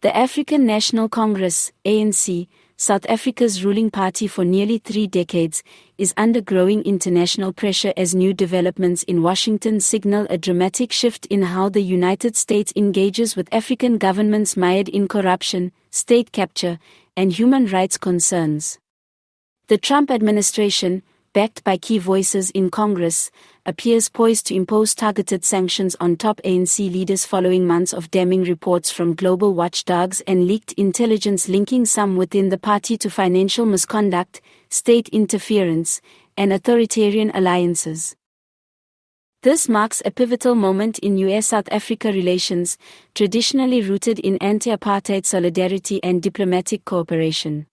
The African National Congress, ANC, South Africa's ruling party for nearly 3 decades, is under growing international pressure as new developments in Washington signal a dramatic shift in how the United States engages with African governments mired in corruption, state capture, and human rights concerns. The Trump administration, backed by key voices in Congress, appears poised to impose targeted sanctions on top ANC leaders following months of damning reports from global watchdogs and leaked intelligence linking some within the party to financial misconduct, state interference, and authoritarian alliances. This marks a pivotal moment in US-South Africa relations, traditionally rooted in anti-apartheid solidarity and diplomatic cooperation.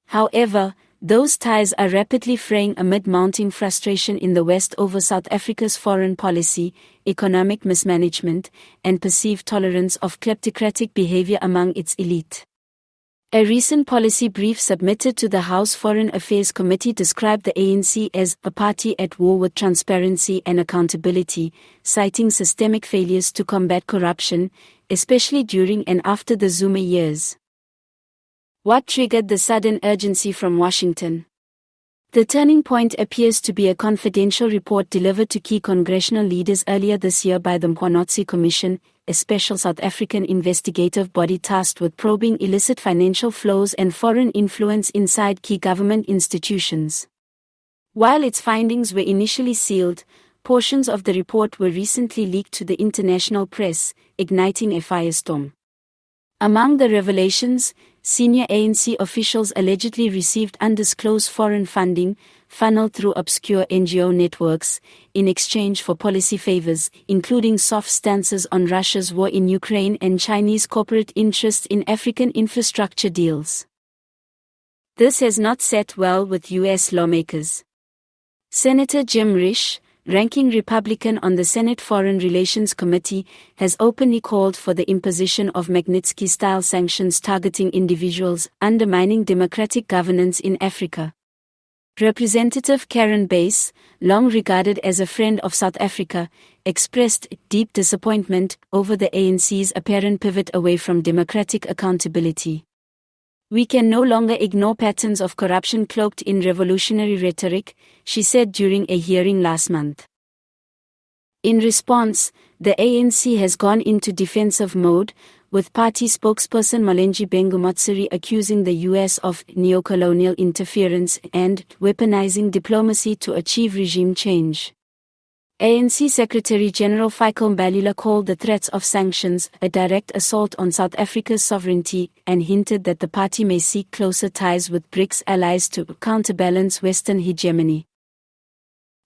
However, those ties are rapidly fraying amid mounting frustration in the West over South Africa's foreign policy, economic mismanagement, and perceived tolerance of kleptocratic behavior among its elite. A recent policy brief submitted to the House Foreign Affairs Committee described the ANC as a party at war with transparency and accountability, citing systemic failures to combat corruption, especially during and after the Zuma years. What triggered the sudden urgency from Washington? The turning point appears to be a confidential report delivered to key congressional leaders earlier this year by the Mkhonotsi Commission, a special South African investigative body tasked with probing illicit financial flows and foreign influence inside key government institutions. While its findings were initially sealed, portions of the report were recently leaked to the international press, igniting a firestorm. Among the revelations, senior ANC officials allegedly received undisclosed foreign funding, funneled through obscure NGO networks, in exchange for policy favors, including soft stances on Russia's war in Ukraine and Chinese corporate interests in African infrastructure deals. This has not sat well with U.S. lawmakers. Senator Jim Risch, ranking Republican on the Senate Foreign Relations Committee, has openly called for the imposition of Magnitsky-style sanctions targeting individuals undermining democratic governance in Africa. Representative Karen Bass, long regarded as a friend of South Africa, expressed deep disappointment over the ANC's apparent pivot away from democratic accountability. "We can no longer ignore patterns of corruption cloaked in revolutionary rhetoric," she said during a hearing last month. In response, the ANC has gone into defensive mode, with party spokesperson Molenji Bengumatsuri accusing the US of neocolonial interference and weaponizing diplomacy to achieve regime change. ANC Secretary General Fikile Mbalula called the threats of sanctions a direct assault on South Africa's sovereignty and hinted that the party may seek closer ties with BRICS allies to counterbalance Western hegemony.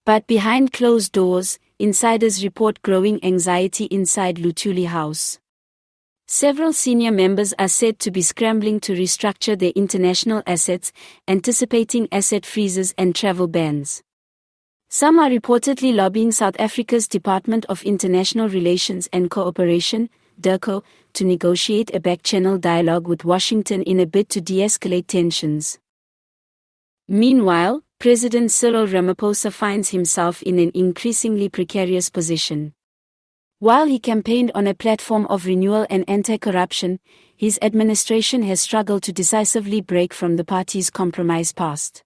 But behind closed doors, insiders report growing anxiety inside Luthuli House. Several senior members are said to be scrambling to restructure their international assets, anticipating asset freezes and travel bans. Some are reportedly lobbying South Africa's Department of International Relations and Cooperation, DIRCO, to negotiate a back-channel dialogue with Washington in a bid to de-escalate tensions. Meanwhile, President Cyril Ramaphosa finds himself in an increasingly precarious position. While he campaigned on a platform of renewal and anti-corruption, his administration has struggled to decisively break from the party's compromise past.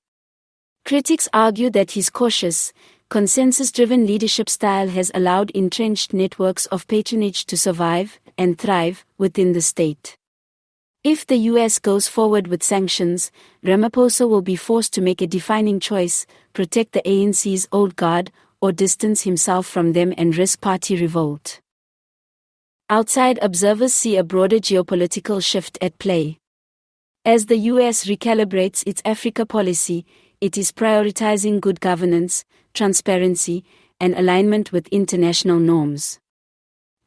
Critics argue that his cautious, consensus-driven leadership style has allowed entrenched networks of patronage to survive and thrive within the state. If the US goes forward with sanctions, Ramaphosa will be forced to make a defining choice: protect the ANC's old guard, or distance himself from them and risk party revolt. Outside observers see a broader geopolitical shift at play. As the US recalibrates its Africa policy, it is prioritizing good governance, transparency, and alignment with international norms.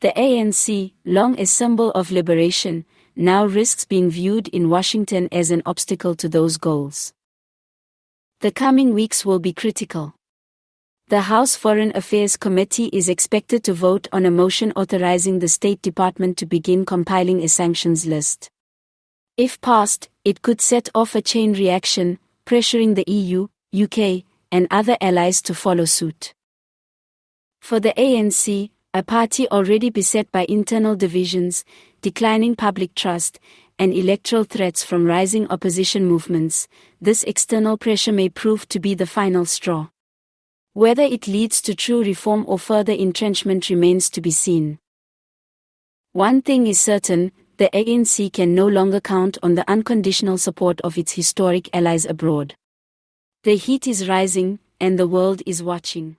The ANC, long a symbol of liberation, now risks being viewed in Washington as an obstacle to those goals. The coming weeks will be critical. The House Foreign Affairs Committee is expected to vote on a motion authorizing the State Department to begin compiling a sanctions list. If passed, it could set off a chain reaction, pressuring the EU, UK, and other allies to follow suit. For the ANC, a party already beset by internal divisions, declining public trust, and electoral threats from rising opposition movements, this external pressure may prove to be the final straw. Whether it leads to true reform or further entrenchment remains to be seen. One thing is certain, the ANC can no longer count on the unconditional support of its historic allies abroad. The heat is rising, and the world is watching.